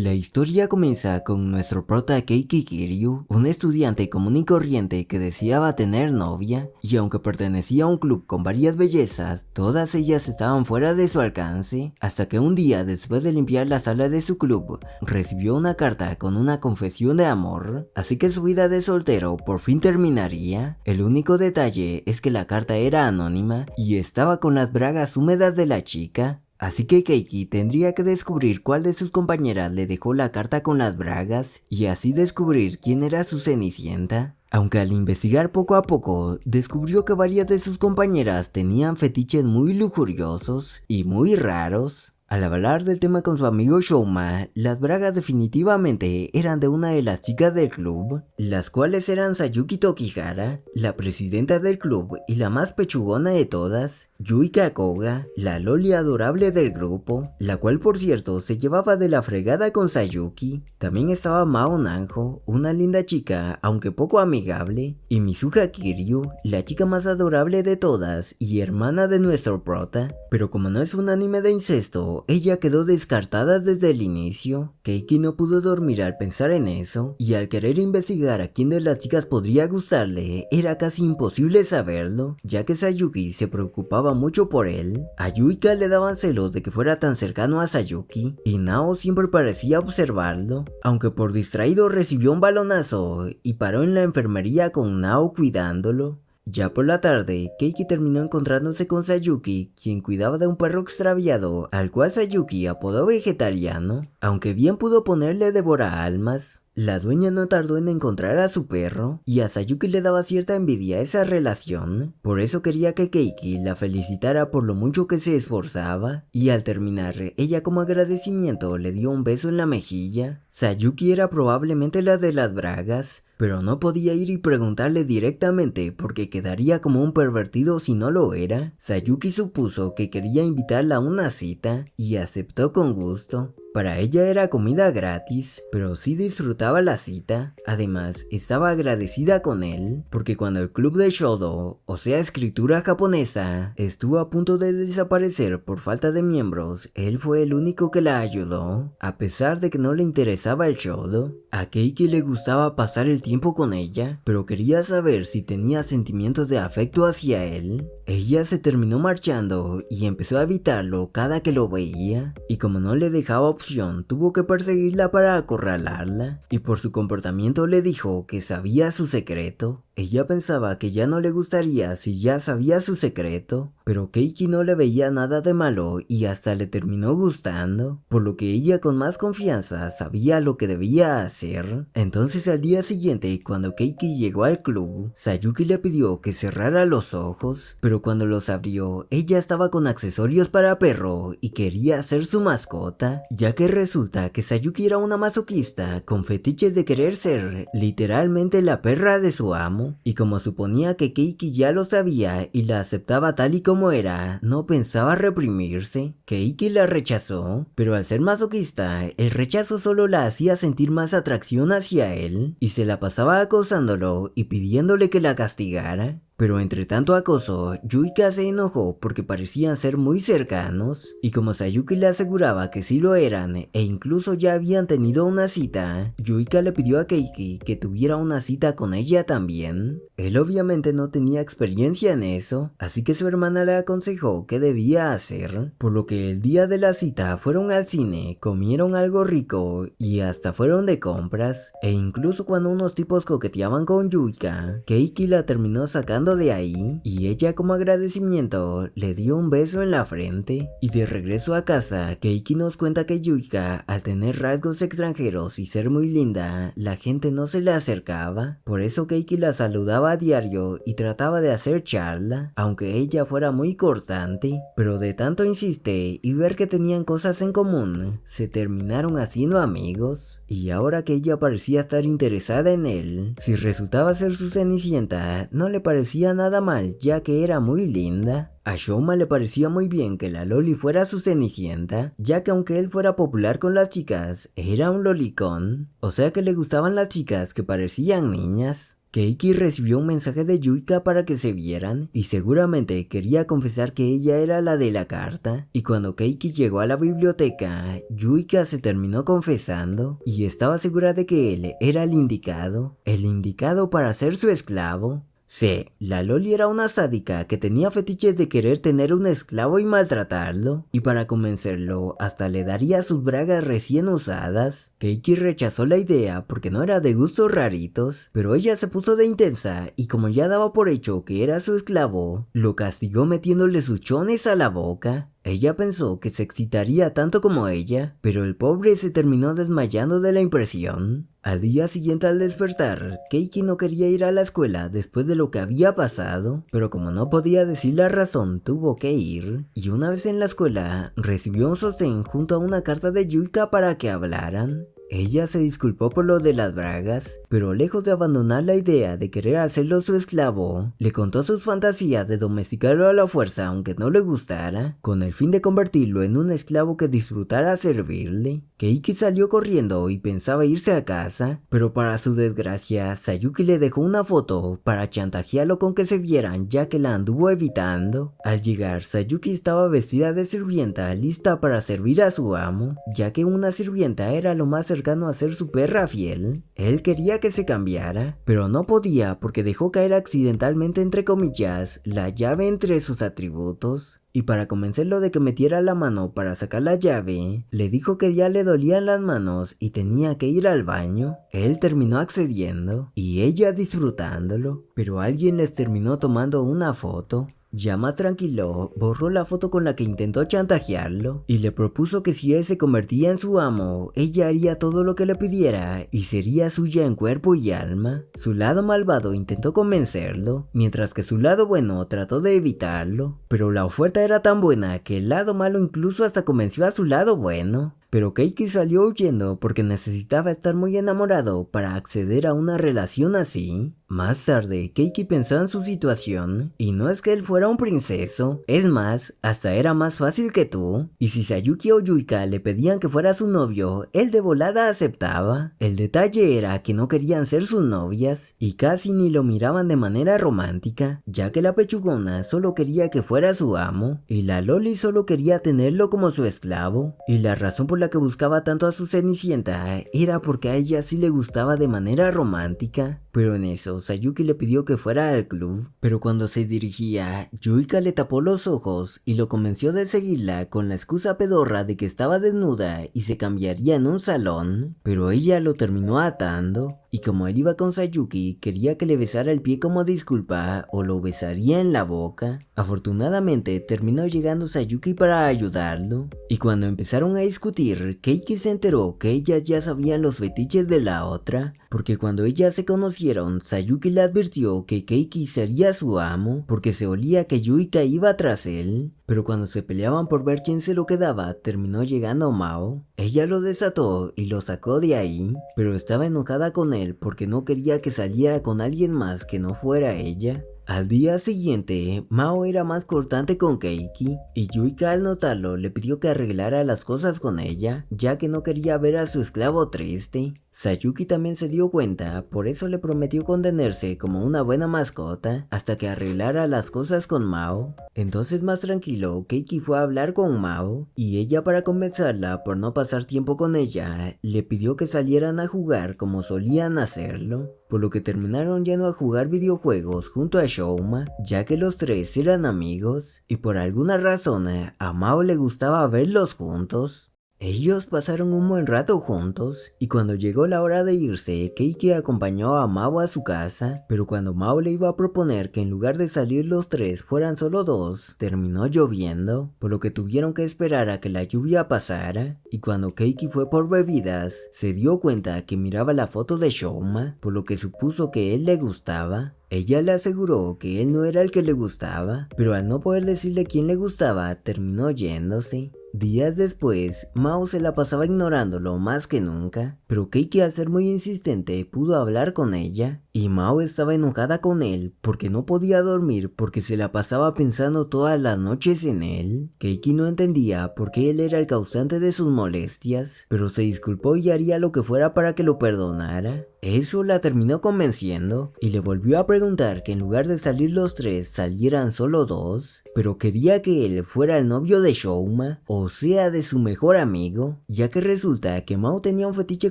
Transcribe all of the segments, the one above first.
La historia comienza con nuestro prota Keiki Kiryu, un estudiante común y corriente que deseaba tener novia, y aunque pertenecía a un club con varias bellezas, todas ellas estaban fuera de su alcance, hasta que un día después de limpiar la sala de su club, recibió una carta con una confesión de amor, así que su vida de soltero por fin terminaría. El único detalle es que la carta era anónima y estaba con las bragas húmedas de la chica. Así que Keiki tendría que descubrir cuál de sus compañeras le dejó la carta con las bragas y así descubrir quién era su Cenicienta. Aunque al investigar poco a poco, descubrió que varias de sus compañeras tenían fetiches muy lujuriosos y muy raros. Al hablar del tema con su amigo Shouma, las bragas definitivamente eran de una de las chicas del club, las cuales eran Sayuki Tokihara, la presidenta del club y la más pechugona de todas, Yuika Koga, la loli adorable del grupo, la cual por cierto se llevaba de la fregada con Sayuki. También estaba Mao Nanjo, una linda chica aunque poco amigable, y Mizuha Kiryu, la chica más adorable de todas y hermana de nuestro prota. Pero como no es un anime de incesto, ella quedó descartada desde el inicio. Keiki no pudo dormir al pensar en eso, y al querer investigar a quién de las chicas podría gustarle, era casi imposible saberlo, ya que Sayuki se preocupaba mucho por él. A Yuika le daban celos de que fuera tan cercano a Sayuki, y Nao siempre parecía observarlo, aunque por distraído recibió un balonazo y paró en la enfermería con Nao cuidándolo. Ya por la tarde, Keiki terminó encontrándose con Sayuki, quien cuidaba de un perro extraviado, al cual Sayuki apodó vegetariano, aunque bien pudo ponerle devora almas. La dueña no tardó en encontrar a su perro, y a Sayuki le daba cierta envidia esa relación, por eso quería que Keiki la felicitara por lo mucho que se esforzaba, y al terminar, ella como agradecimiento le dio un beso en la mejilla. Sayuki era probablemente la de las bragas, pero no podía ir y preguntarle directamente porque quedaría como un pervertido si no lo era. Sayuki supuso que quería invitarla a una cita y aceptó con gusto. Para ella era comida gratis, pero sí disfrutaba la cita. Además, estaba agradecida con él, porque cuando el club de Shodo, o sea escritura japonesa, estuvo a punto de desaparecer por falta de miembros, él fue el único que la ayudó, a pesar de que no le interesaba el Shodo. A Keiki le gustaba pasar el tiempo con ella, pero quería saber si tenía sentimientos de afecto hacia él. Ella se terminó marchando y empezó a evitarlo cada que lo veía, y como no le dejaba opción, tuvo que perseguirla para acorralarla, y por su comportamiento le dijo que sabía su secreto. Ella pensaba que ya no le gustaría si ya sabía su secreto, pero Keiki no le veía nada de malo y hasta le terminó gustando, por lo que ella con más confianza sabía lo que debía hacer. Entonces al día siguiente, cuando Keiki llegó al club, Sayuki le pidió que cerrara los ojos, pero cuando los abrió, ella estaba con accesorios para perro y quería ser su mascota, ya que resulta que Sayuki era una masoquista con fetiches de querer ser literalmente la perra de su amo, y como suponía que Keiki ya lo sabía y la aceptaba tal y como era, no pensaba reprimirse. Keiki la rechazó, pero al ser masoquista, el rechazo solo la hacía sentir más atracción hacia él, y se la pasaba acosándolo y pidiéndole que la castigara. Pero entre tanto acoso, Yuika se enojó porque parecían ser muy cercanos, y como Sayuki le aseguraba que sí lo eran e incluso ya habían tenido una cita, Yuika le pidió a Keiki que tuviera una cita con ella también. Él obviamente no tenía experiencia en eso, así que su hermana le aconsejó qué debía hacer, por lo que el día de la cita fueron al cine, comieron algo rico y hasta fueron de compras, e incluso cuando unos tipos coqueteaban con Yuika, Keiki la terminó sacando de ahí, y ella como agradecimiento le dio un beso en la frente. Y de regreso a casa, Keiki nos cuenta que Yuika, al tener rasgos extranjeros y ser muy linda, la gente no se le acercaba, por eso Keiki la saludaba a diario y trataba de hacer charla, aunque ella fuera muy cortante, pero de tanto insiste y ver que tenían cosas en común, se terminaron haciendo amigos, y ahora que ella parecía estar interesada en él, si resultaba ser su Cenicienta, no le parecía nada mal, ya que era muy linda. A Shouma le parecía muy bien que la loli fuera su Cenicienta, ya que aunque él fuera popular con las chicas, era un lolicón, o sea que le gustaban las chicas que parecían niñas. Keiki recibió un mensaje de Yuika para que se vieran y seguramente quería confesar que ella era la de la carta, y cuando Keiki llegó a la biblioteca, Yuika se terminó confesando y estaba segura de que él era el indicado para ser su esclavo. Sí, la Loli era una sádica que tenía fetiches de querer tener un esclavo y maltratarlo, y para convencerlo hasta le daría sus bragas recién usadas. Keiki rechazó la idea porque no era de gustos raritos, pero ella se puso de intensa y como ya daba por hecho que era su esclavo, lo castigó metiéndole sus chones a la boca. Ella pensó que se excitaría tanto como ella, pero el pobre se terminó desmayando de la impresión. Al día siguiente al despertar, Keiki no quería ir a la escuela después de lo que había pasado, pero como no podía decir la razón, tuvo que ir, y una vez en la escuela, recibió un sostén junto a una carta de Yuika para que hablaran. Ella se disculpó por lo de las bragas, pero lejos de abandonar la idea de querer hacerlo su esclavo, le contó sus fantasías de domesticarlo a la fuerza aunque no le gustara, con el fin de convertirlo en un esclavo que disfrutara servirle. Keiki salió corriendo y pensaba irse a casa, pero para su desgracia, Sayuki le dejó una foto para chantajearlo con que se vieran ya que la anduvo evitando. Al llegar, Sayuki estaba vestida de sirvienta lista para servir a su amo, ya que una sirvienta era lo más cercano a ser su perra fiel. Él quería que se cambiara, pero no podía porque dejó caer accidentalmente entre comillas la llave entre sus atributos. Y para convencerlo de que metiera la mano para sacar la llave, le dijo que ya le dolían las manos y tenía que ir al baño. Él terminó accediendo y ella disfrutándolo, pero alguien les terminó tomando una foto. Ya más tranquilo, borró la foto con la que intentó chantajearlo y le propuso que si él se convertía en su amo, ella haría todo lo que le pidiera y sería suya en cuerpo y alma. Su lado malvado intentó convencerlo, mientras que su lado bueno trató de evitarlo, pero la oferta era tan buena que el lado malo incluso hasta convenció a su lado bueno. Pero Keiki salió huyendo porque necesitaba estar muy enamorado para acceder a una relación así. Más tarde, Keiki pensó en su situación, y no es que él fuera un princeso, es más, hasta era más fácil que tú, y si Sayuki o Yuika le pedían que fuera su novio, él de volada aceptaba. El detalle era que no querían ser sus novias, y casi ni lo miraban de manera romántica, ya que la pechugona solo quería que fuera su amo, y la Loli solo quería tenerlo como su esclavo, y la razón por la que buscaba tanto a su Cenicienta era porque a ella sí le gustaba de manera romántica. Pero en eso, Sayuki le pidió que fuera al club, pero cuando se dirigía, Yuika le tapó los ojos y lo convenció de seguirla con la excusa pedorra de que estaba desnuda y se cambiaría en un salón, pero ella lo terminó atando. Y como él iba con Sayuki, quería que le besara el pie como disculpa o lo besaría en la boca. Afortunadamente terminó llegando Sayuki para ayudarlo, y cuando empezaron a discutir, Keiki se enteró que ellas ya sabían los fetiches de la otra, porque cuando ellas se conocieron, Sayuki le advirtió que Keiki sería su amo, porque se olía que Yuika iba tras él. Pero cuando se peleaban por ver quién se lo quedaba, terminó llegando Mao. Ella lo desató y lo sacó de ahí, pero estaba enojada con él porque no quería que saliera con alguien más que no fuera ella. Al día siguiente, Mao era más cortante con Keiki, y Yuika al notarlo le pidió que arreglara las cosas con ella, ya que no quería ver a su esclavo triste. Sayuki también se dio cuenta, por eso le prometió contenerse como una buena mascota hasta que arreglara las cosas con Mao. Entonces más tranquilo, Keiki fue a hablar con Mao, y ella para convencerla por no pasar tiempo con ella, le pidió que salieran a jugar como solían hacerlo, por lo que terminaron yendo a jugar videojuegos junto a Shouma, ya que los tres eran amigos, y por alguna razón a Mao le gustaba verlos juntos. Ellos pasaron un buen rato juntos, y cuando llegó la hora de irse, Keiki acompañó a Mao a su casa, pero cuando Mao le iba a proponer que en lugar de salir los tres fueran solo dos, terminó lloviendo, por lo que tuvieron que esperar a que la lluvia pasara, y cuando Keiki fue por bebidas, se dio cuenta que miraba la foto de Shouma, por lo que supuso que él le gustaba. Ella le aseguró que él no era el que le gustaba, pero al no poder decirle quién le gustaba, terminó yéndose. Días después, Mao se la pasaba ignorándolo más que nunca, pero Keiki al ser muy insistente pudo hablar con ella. y Mao estaba enojada con él porque no podía dormir porque se la pasaba pensando todas las noches en él. Keiki no entendía por qué él era el causante de sus molestias, pero se disculpó y haría lo que fuera para que lo perdonara. Eso la terminó convenciendo y le volvió a preguntar que en lugar de salir los tres salieran solo dos, pero quería que él fuera el novio de Shouma, o sea de su mejor amigo, ya que resulta que Mao tenía un fetiche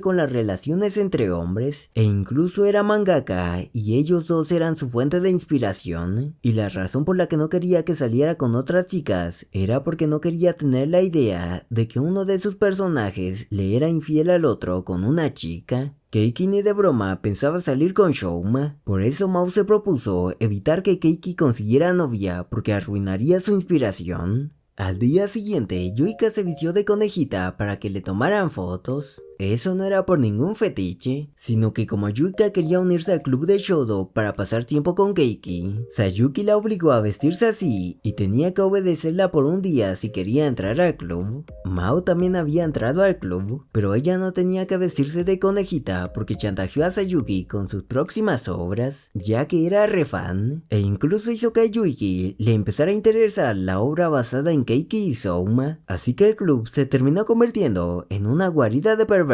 con las relaciones entre hombres e incluso era mangaka y ellos dos eran su fuente de inspiración, y la razón por la que no quería que saliera con otras chicas era porque no quería tener la idea de que uno de sus personajes le era infiel al otro con una chica. Keiki ni de broma pensaba salir con Shouma, por eso Mao se propuso evitar que Keiki consiguiera novia porque arruinaría su inspiración. Al día siguiente, Yuika se vistió de conejita para que le tomaran fotos. Eso no era por ningún fetiche, sino que como Yuika quería unirse al club de Shodo para pasar tiempo con Keiki, Sayuki la obligó a vestirse así y tenía que obedecerla por un día si quería entrar al club. Mao también había entrado al club, pero ella no tenía que vestirse de conejita porque chantajeó a Sayuki con sus próximas obras, ya que era re fan, e incluso hizo que a Yuiki le empezara a interesar la obra basada en Keiki y Souma, así que el club se terminó convirtiendo en una guarida de pervertidas.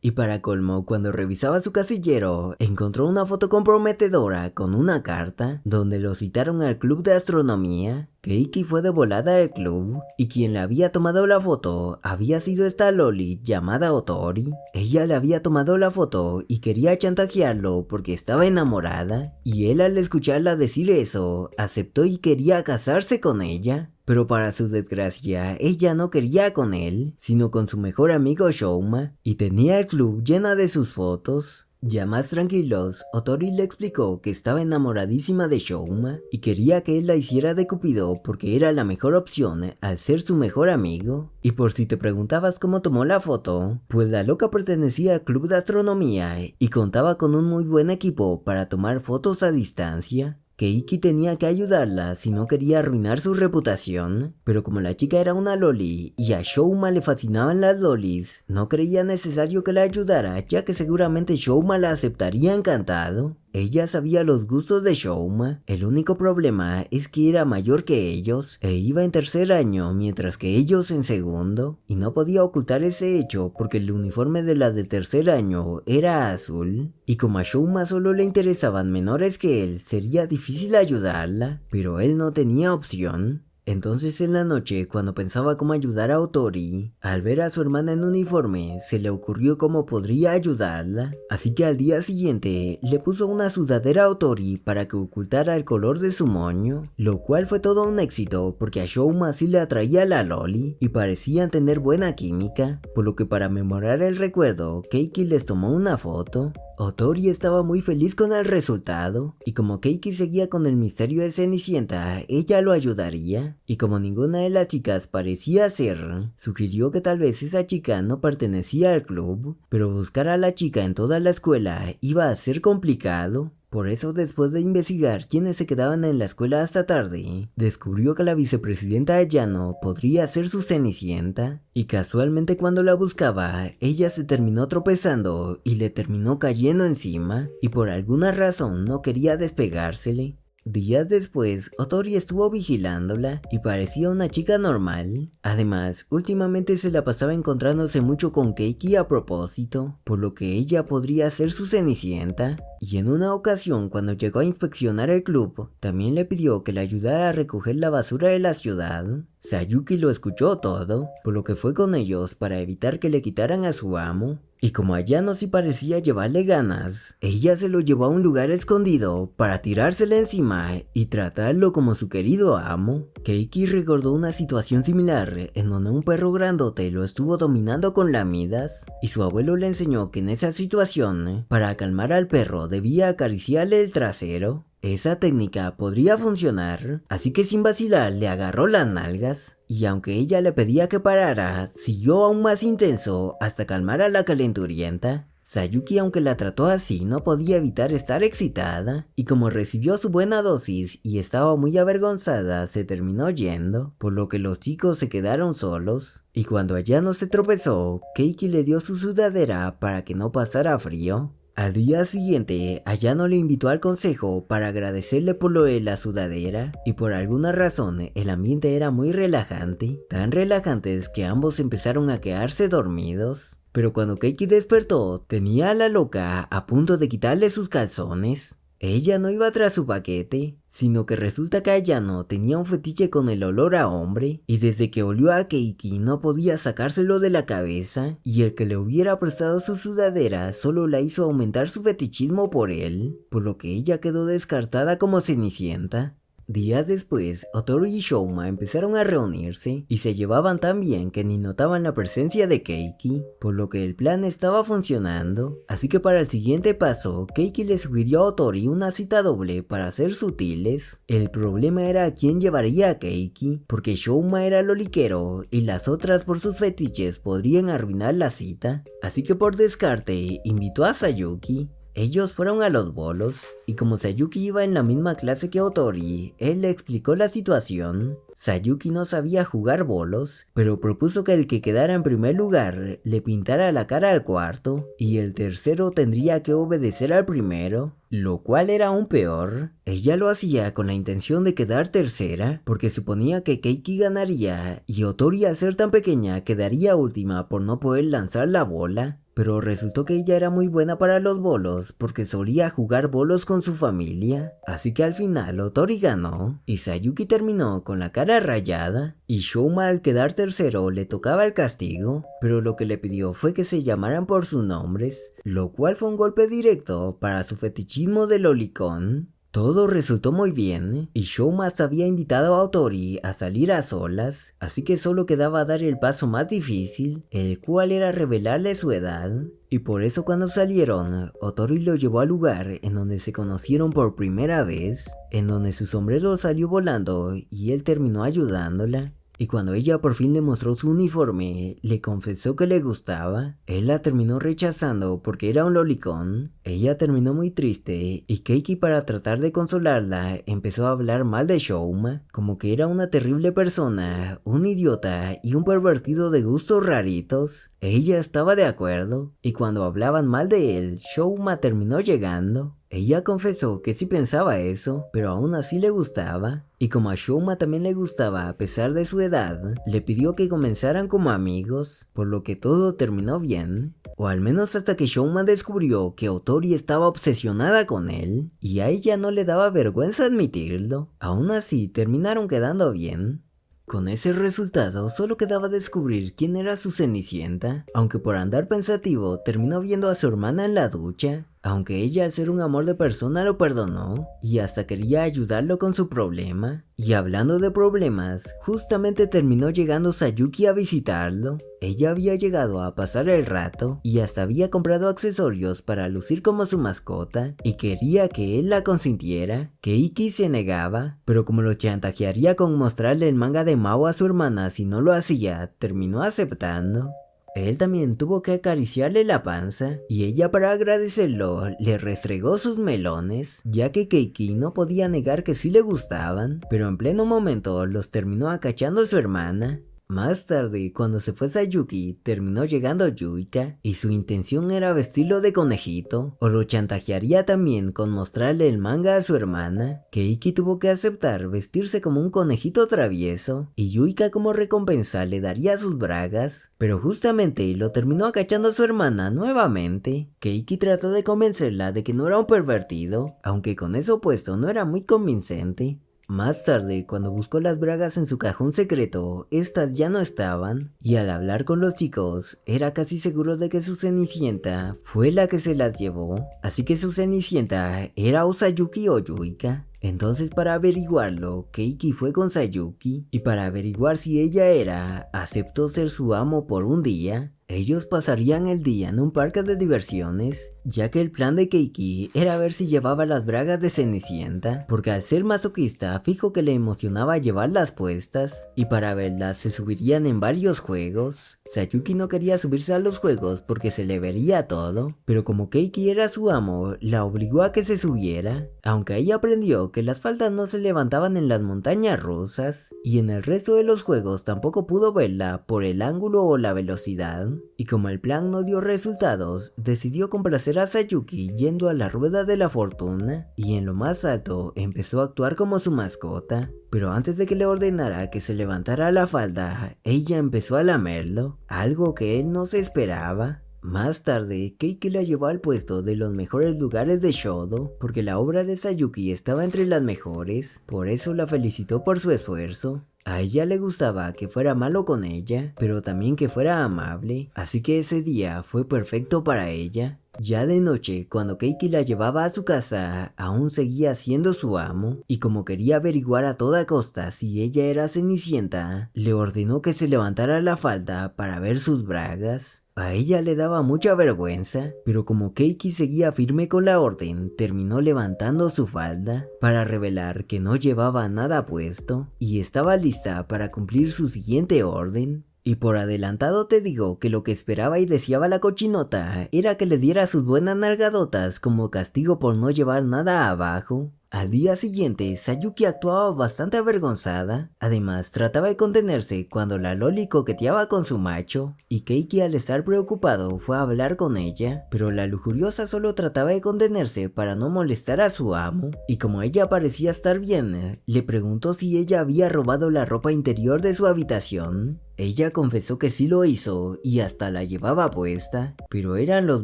Y para colmo, cuando revisaba su casillero, encontró una foto comprometedora con una carta donde lo citaron al club de astronomía. Keiki fue de volada al club y quien le había tomado la foto había sido esta loli llamada Otori. Ella le había tomado la foto y quería chantajearlo porque estaba enamorada, y él al escucharla decir eso aceptó y quería casarse con ella. Pero para su desgracia, ella no quería con él, sino con su mejor amigo Shouma, y tenía el club llena de sus fotos. Ya más tranquilos, Otori le explicó que estaba enamoradísima de Shouma y quería que él la hiciera de Cupido porque era la mejor opción al ser su mejor amigo. Y por si te preguntabas cómo tomó la foto, pues la loca pertenecía al club de astronomía y contaba con un muy buen equipo para tomar fotos a distancia. Keiki tenía que ayudarla si no quería arruinar su reputación, pero como la chica era una loli y a Shouma le fascinaban las lolis, no creía necesario que la ayudara, ya que seguramente Shouma la aceptaría encantado. Ella sabía los gustos de Shouma, el único problema es que era mayor que ellos e iba en tercer año mientras que ellos en segundo, y no podía ocultar ese hecho porque el uniforme de la de tercer año era azul, y como a Shouma solo le interesaban menores que él, sería difícil ayudarla, pero él no tenía opción. Entonces en la noche, cuando pensaba cómo ayudar a Otori, al ver a su hermana en uniforme, se le ocurrió cómo podría ayudarla, así que al día siguiente le puso una sudadera a Otori para que ocultara el color de su moño, lo cual fue todo un éxito porque a Shouma sí le atraía la loli y parecían tener buena química, por lo que para memorar el recuerdo, Keiki les tomó una foto. Otori estaba muy feliz con el resultado, y como Keiki seguía con el misterio de Cenicienta, ella lo ayudaría, y como ninguna de las chicas parecía ser, sugirió que tal vez esa chica no pertenecía al club, pero buscar a la chica en toda la escuela iba a ser complicado. Por eso, después de investigar quiénes se quedaban en la escuela hasta tarde, descubrió que la vicepresidenta Ayano podría ser su Cenicienta, y casualmente cuando la buscaba, ella se terminó tropezando y le terminó cayendo encima, y por alguna razón no quería despegársele. Días después, Otori estuvo vigilándola y parecía una chica normal. Además, últimamente se la pasaba encontrándose mucho con Keiki a propósito, por lo que ella podría ser su Cenicienta. Y en una ocasión, cuando llegó a inspeccionar el club, también le pidió que le ayudara a recoger la basura de la ciudad. Sayuki lo escuchó todo, por lo que fue con ellos para evitar que le quitaran a su amo. Y como Ayano sí parecía llevarle ganas, ella se lo llevó a un lugar escondido para tirársele encima y tratarlo como su querido amo. Keiki recordó una situación similar en donde un perro grandote lo estuvo dominando con lamidas, y su abuelo le enseñó que en esa situación, para calmar al perro debía acariciarle el trasero. Esa técnica podría funcionar, así que sin vacilar le agarró las nalgas, y aunque ella le pedía que parara, siguió aún más intenso hasta calmar a la calenturienta. Sayuki, aunque la trató así, no podía evitar estar excitada, y como recibió su buena dosis y estaba muy avergonzada, se terminó yendo, por lo que los chicos se quedaron solos. Y cuando Ayano se tropezó, Keiki le dio su sudadera para que no pasara frío. Al día siguiente, Ayano le invitó al consejo para agradecerle por lo de la sudadera y por alguna razón el ambiente era muy relajante, tan relajantes que ambos empezaron a quedarse dormidos. Pero cuando Keiki despertó, tenía a la loca a punto de quitarle sus calzones. Ella no iba tras su paquete, sino que resulta que Ayano tenía un fetiche con el olor a hombre, y desde que olió a Keiki no podía sacárselo de la cabeza, y el que le hubiera prestado su sudadera solo la hizo aumentar su fetichismo por él, por lo que ella quedó descartada como Cenicienta. Días después, Otori y Shouma empezaron a reunirse y se llevaban tan bien que ni notaban la presencia de Keiki, por lo que el plan estaba funcionando. Así que para el siguiente paso, Keiki le sugirió a Otori una cita doble para ser sutiles. El problema era quién llevaría a Keiki, porque Shouma era loliquero y las otras por sus fetiches podrían arruinar la cita. Así que por descarte, invitó a Sayuki. Ellos fueron a los bolos, y como Sayuki iba en la misma clase que Otori, él le explicó la situación. Sayuki no sabía jugar bolos, pero propuso que el que quedara en primer lugar le pintara la cara al cuarto, y el tercero tendría que obedecer al primero, lo cual era aún peor. Ella lo hacía con la intención de quedar tercera, porque suponía que Keiki ganaría, y Otori al ser tan pequeña quedaría última por no poder lanzar la bola. Pero resultó que ella era muy buena para los bolos porque solía jugar bolos con su familia, así que al final Otori ganó y Sayuki terminó con la cara rayada, y Shouma al quedar tercero le tocaba el castigo, pero lo que le pidió fue que se llamaran por sus nombres, lo cual fue un golpe directo para su fetichismo de lolicón. Todo resultó muy bien, y Shouma había invitado a Otori a salir a solas, así que solo quedaba dar el paso más difícil, el cual era revelarle su edad. Y por eso cuando salieron, Otori lo llevó al lugar en donde se conocieron por primera vez, en donde su sombrero salió volando y él terminó ayudándola. Y cuando ella por fin le mostró su uniforme, le confesó que le gustaba. Él la terminó rechazando porque era un lolicón. Ella terminó muy triste y Keiki, para tratar de consolarla, empezó a hablar mal de Shouma, como que era una terrible persona, un idiota y un pervertido de gustos raritos. Ella estaba de acuerdo, y cuando hablaban mal de él, Shouma terminó llegando. Ella confesó que sí pensaba eso, pero aún así le gustaba, y como a Shouma también le gustaba a pesar de su edad, le pidió que comenzaran como amigos, por lo que todo terminó bien. O al menos hasta que Shouma descubrió que Otori estaba obsesionada con él, y a ella no le daba vergüenza admitirlo. Aún así, terminaron quedando bien. Con ese resultado, solo quedaba descubrir quién era su Cenicienta, aunque por andar pensativo, terminó viendo a su hermana en la ducha. Aunque ella al ser un amor de persona lo perdonó, y hasta quería ayudarlo con su problema. Y hablando de problemas, justamente terminó llegando Sayuki a visitarlo. Ella había llegado a pasar el rato, y hasta había comprado accesorios para lucir como su mascota, y quería que él la consintiera. Keiki se negaba, pero como lo chantajearía con mostrarle el manga de Mao a su hermana si no lo hacía, terminó aceptando. Él también tuvo que acariciarle la panza, y ella para agradecerlo le restregó sus melones, ya que Keiki no podía negar que sí le gustaban, pero en pleno momento los terminó acachando su hermana. Más tarde, cuando se fue Sayuki, terminó llegando Yuika, y su intención era vestirlo de conejito, o lo chantajearía también con mostrarle el manga a su hermana. Keiki tuvo que aceptar vestirse como un conejito travieso, y Yuika como recompensa le daría sus bragas, pero justamente lo terminó acachando su hermana nuevamente. Keiki trató de convencerla de que no era un pervertido, aunque con eso puesto no era muy convincente. Más tarde, cuando buscó las bragas en su cajón secreto, estas ya no estaban, y al hablar con los chicos, era casi seguro de que su Cenicienta fue la que se las llevó, así que su Cenicienta era o Sayuki o Yuika. Entonces, para averiguarlo, Keiki fue con Sayuki, y para averiguar si ella era, aceptó ser su amo por un día. Ellos pasarían el día en un parque de diversiones, ya que el plan de Keiki era ver si llevaba las bragas de Cenicienta, porque al ser masoquista fijo que le emocionaba llevarlas puestas, y para verlas se subirían en varios juegos. Sayuki no quería subirse a los juegos porque se le vería todo, pero como Keiki era su amo, la obligó a que se subiera, aunque ella aprendió que las faldas no se levantaban en las montañas rusas, y en el resto de los juegos tampoco pudo verla por el ángulo o la velocidad. plan, y como el plan no dio resultados, decidió complacer a Sayuki yendo a la rueda de la fortuna, y en lo más alto empezó a actuar como su mascota. Pero antes de que le ordenara que se levantara la falda, ella empezó a lamerlo, algo que él no se esperaba. Más tarde, Keiki la llevó al puesto de los mejores lugares de Shodo, porque la obra de Sayuki estaba entre las mejores, por eso la felicitó por su esfuerzo. A ella le gustaba que fuera malo con ella, pero también que fuera amable, así que ese día fue perfecto para ella. Ya de noche, cuando Keiki la llevaba a su casa, aún seguía siendo su amo, y como quería averiguar a toda costa si ella era Cenicienta, le ordenó que se levantara la falda para ver sus bragas. A ella le daba mucha vergüenza, pero como Keiki seguía firme con la orden, terminó levantando su falda para revelar que no llevaba nada puesto y estaba lista para cumplir su siguiente orden. Y por adelantado te digo que lo que esperaba y deseaba la cochinota era que le diera sus buenas nalgadotas como castigo por no llevar nada abajo. Al día siguiente, Sayuki actuaba bastante avergonzada, además trataba de contenerse cuando la loli coqueteaba con su macho, y Keiki al estar preocupado fue a hablar con ella, pero la lujuriosa solo trataba de contenerse para no molestar a su amo, y como ella parecía estar bien, le preguntó si ella había robado la ropa interior de su habitación. Ella confesó que sí lo hizo y hasta la llevaba puesta, pero eran los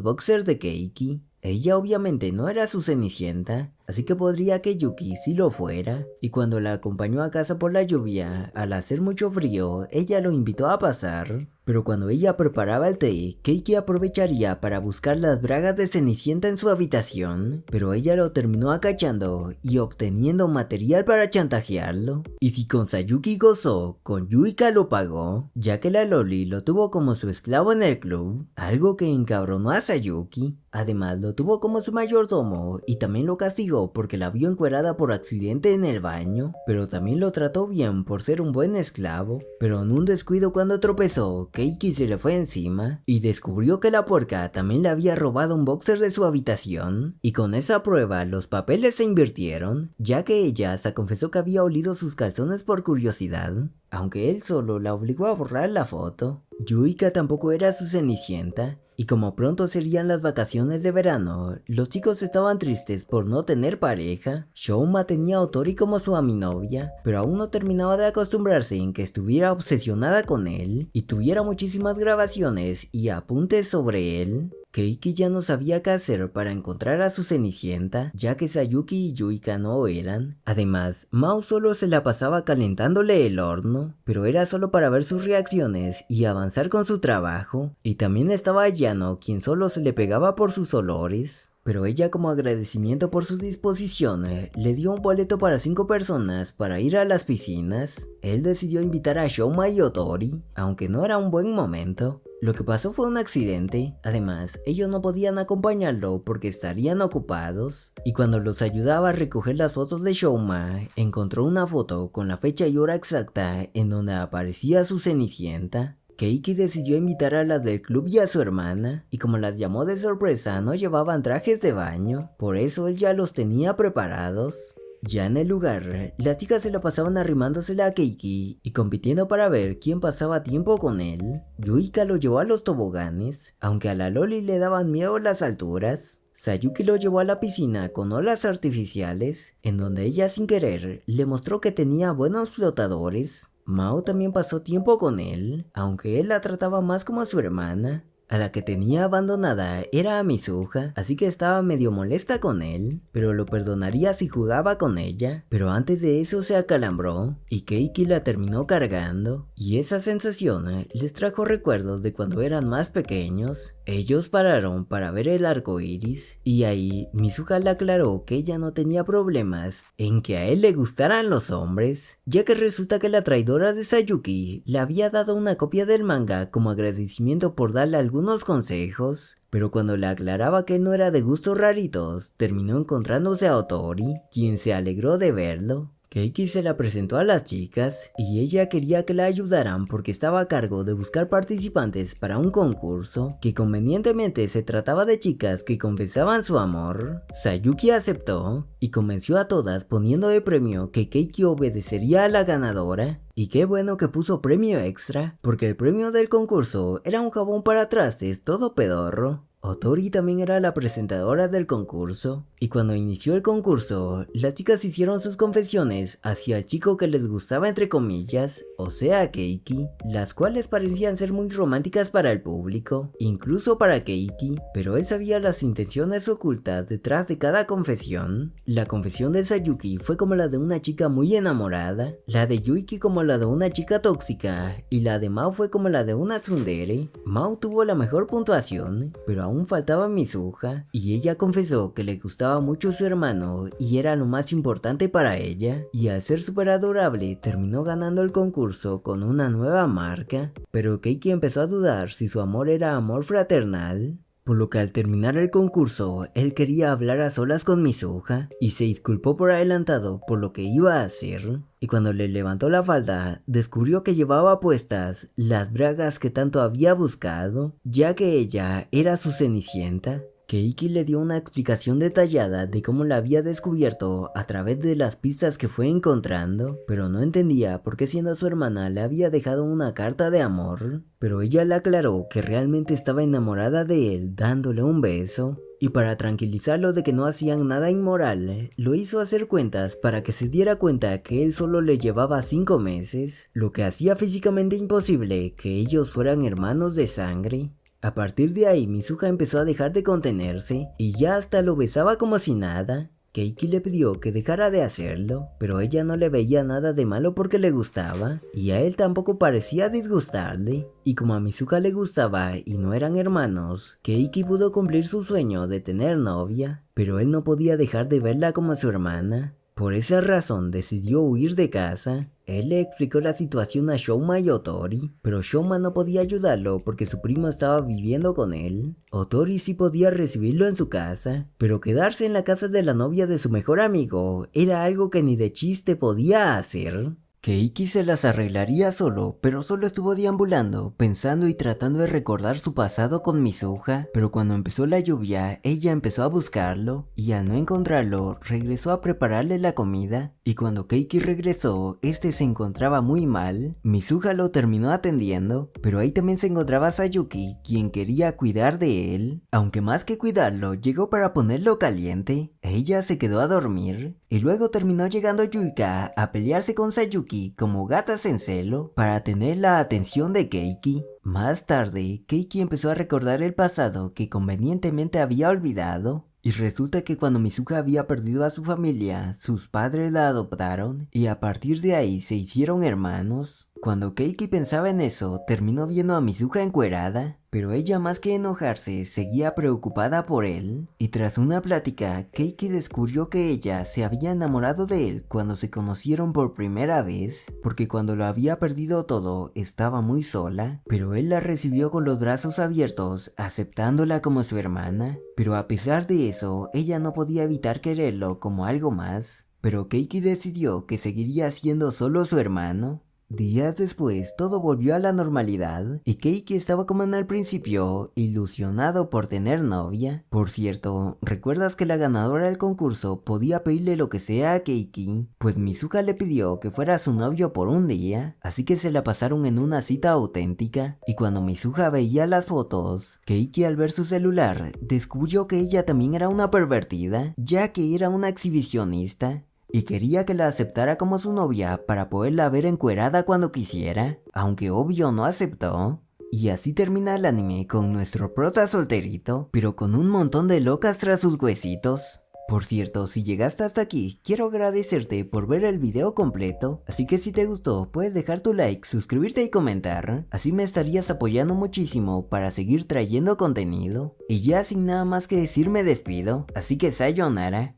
boxers de Keiki. Ella obviamente no era su Cenicienta, así que podría que Yuki sí lo fuera, y cuando la acompañó a casa por la lluvia, al hacer mucho frío, ella lo invitó a pasar. Pero cuando ella preparaba el té, Keiki aprovecharía para buscar las bragas de Cenicienta en su habitación, pero ella lo terminó acachando y obteniendo material para chantajearlo. Y si con Sayuki gozó, con Yuika lo pagó, ya que la loli lo tuvo como su esclavo en el club, algo que encabronó a Sayuki. Además lo tuvo como su mayordomo y también lo castigó porque la vio encuerada por accidente en el baño, pero también lo trató bien por ser un buen esclavo. Pero en un descuido cuando tropezó, Keiki se le fue encima y descubrió que la puerca también le había robado un boxer de su habitación, y con esa prueba los papeles se invirtieron, ya que ella hasta confesó que había olido sus calzones por curiosidad, aunque él solo la obligó a borrar la foto. Yuika tampoco era su Cenicienta, y como pronto serían las vacaciones de verano, los chicos estaban tristes por no tener pareja. Shouma tenía a Otori como su aminovia, pero aún no terminaba de acostumbrarse en que estuviera obsesionada con él y tuviera muchísimas grabaciones y apuntes sobre él. Keiki ya no sabía qué hacer para encontrar a su Cenicienta, ya que Sayuki y Yuika no eran. Además, Mao solo se la pasaba calentándole el horno, pero era solo para ver sus reacciones y avanzar con su trabajo. Y también estaba Yano, quien solo se le pegaba por sus olores. Pero ella, como agradecimiento por su disposición, le dio un boleto para 5 personas para ir a las piscinas. Él decidió invitar a Shouma y Otori, aunque no era un buen momento. Lo que pasó fue un accidente, además ellos no podían acompañarlo porque estarían ocupados, y cuando los ayudaba a recoger las fotos de Shouma, encontró una foto con la fecha y hora exacta en donde aparecía su Cenicienta. Keiki decidió invitar a las del club y a su hermana, y como las llamó de sorpresa no llevaban trajes de baño, por eso él ya los tenía preparados. Ya en el lugar, las chicas se la pasaban arrimándosela a Keiki y compitiendo para ver quién pasaba tiempo con él. Yuika lo llevó a los toboganes, aunque a la loli le daban miedo las alturas. Sayuki lo llevó a la piscina con olas artificiales, en donde ella sin querer le mostró que tenía buenos flotadores. Mao también pasó tiempo con él, aunque él la trataba más como a su hermana. A la que tenía abandonada era a Mizuha, así que estaba medio molesta con él, pero lo perdonaría si jugaba con ella. Pero antes de eso se acalambró y Keiki la terminó cargando, y esa sensación les trajo recuerdos de cuando eran más pequeños. Ellos pararon para ver el arco iris, y ahí Mizuha le aclaró que ella no tenía problemas en que a él le gustaran los hombres, ya que resulta que la traidora de Sayuki le había dado una copia del manga como agradecimiento por darle algunos consejos, pero cuando le aclaraba que no era de gustos raritos, terminó encontrándose a Otori, quien se alegró de verlo. Keiki se la presentó a las chicas y ella quería que la ayudaran porque estaba a cargo de buscar participantes para un concurso que convenientemente se trataba de chicas que confesaban su amor. Sayuki aceptó y convenció a todas poniendo de premio que Keiki obedecería a la ganadora. Y qué bueno que puso premio extra, porque el premio del concurso era un jabón para trastes todo pedorro. Otori también era la presentadora del concurso, y cuando inició el concurso, las chicas hicieron sus confesiones hacia el chico que les gustaba entre comillas, o sea Keiki, las cuales parecían ser muy románticas para el público, incluso para Keiki, pero él sabía las intenciones ocultas detrás de cada confesión. La confesión de Sayuki fue como la de una chica muy enamorada, la de Yuiki como la de una chica tóxica, y la de Mao fue como la de una tsundere. Mao tuvo la mejor puntuación, pero aún faltaba Mizuha, y ella confesó que le gustaba mucho su hermano y era lo más importante para ella, y al ser súper adorable terminó ganando el concurso con una nueva marca, pero Keiki empezó a dudar si su amor era amor fraternal. Por lo que al terminar el concurso, él quería hablar a solas con Mizuha y se disculpó por adelantado por lo que iba a hacer. Y cuando le levantó la falda, descubrió que llevaba puestas las bragas que tanto había buscado, ya que ella era su Cenicienta. Keiki le dio una explicación detallada de cómo la había descubierto a través de las pistas que fue encontrando, pero no entendía por qué siendo su hermana le había dejado una carta de amor, pero ella le aclaró que realmente estaba enamorada de él dándole un beso. Y para tranquilizarlo de que no hacían nada inmoral, lo hizo hacer cuentas para que se diera cuenta que él solo le llevaba 5 meses, lo que hacía físicamente imposible que ellos fueran hermanos de sangre. A partir de ahí Mizuha empezó a dejar de contenerse y ya hasta lo besaba como si nada. Keiki le pidió que dejara de hacerlo, pero ella no le veía nada de malo porque le gustaba, y a él tampoco parecía disgustarle. Y como a Mizuha le gustaba y no eran hermanos, Keiki pudo cumplir su sueño de tener novia, pero él no podía dejar de verla como su hermana. Por esa razón decidió huir de casa. Él le explicó la situación a Shouma y Otori, pero Shouma no podía ayudarlo porque su primo estaba viviendo con él. Otori sí podía recibirlo en su casa, pero quedarse en la casa de la novia de su mejor amigo era algo que ni de chiste podía hacer. Keiki se las arreglaría solo, pero solo estuvo deambulando, pensando y tratando de recordar su pasado con Mizuha, pero cuando empezó la lluvia, ella empezó a buscarlo, y al no encontrarlo, regresó a prepararle la comida, y cuando Keiki regresó, este se encontraba muy mal. Mizuha lo terminó atendiendo, pero ahí también se encontraba Sayuki, quien quería cuidar de él, aunque más que cuidarlo, llegó para ponerlo caliente. Ella se quedó a dormir, y luego terminó llegando Yuika a pelearse con Sayuki como gatas en celo para tener la atención de Keiki. Más tarde, Keiki empezó a recordar el pasado que convenientemente había olvidado. Y resulta que cuando Mizuha había perdido a su familia, sus padres la adoptaron y a partir de ahí se hicieron hermanos. Cuando Keiki pensaba en eso, terminó viendo a Mizuha encuerada, pero ella más que enojarse, seguía preocupada por él. Y tras una plática, Keiki descubrió que ella se había enamorado de él cuando se conocieron por primera vez, porque cuando lo había perdido todo, estaba muy sola, pero él la recibió con los brazos abiertos, aceptándola como su hermana. Pero a pesar de eso, ella no podía evitar quererlo como algo más. Pero Keiki decidió que seguiría siendo solo su hermano. Días después, todo volvió a la normalidad y Keiki estaba como en el principio, ilusionado por tener novia. Por cierto, ¿recuerdas que la ganadora del concurso podía pedirle lo que sea a Keiki? Pues Mizuha le pidió que fuera su novio por un día, así que se la pasaron en una cita auténtica. Y cuando Mizuha veía las fotos, Keiki al ver su celular, descubrió que ella también era una pervertida, ya que era una exhibicionista. Y quería que la aceptara como su novia para poderla ver encuerada cuando quisiera, aunque obvio no aceptó. Y así termina el anime con nuestro prota solterito, pero con un montón de locas tras sus huesitos. Por cierto, si llegaste hasta aquí, quiero agradecerte por ver el video completo, así que si te gustó, puedes dejar tu like, suscribirte y comentar, así me estarías apoyando muchísimo para seguir trayendo contenido. Y ya sin nada más que decir me despido, así que sayonara.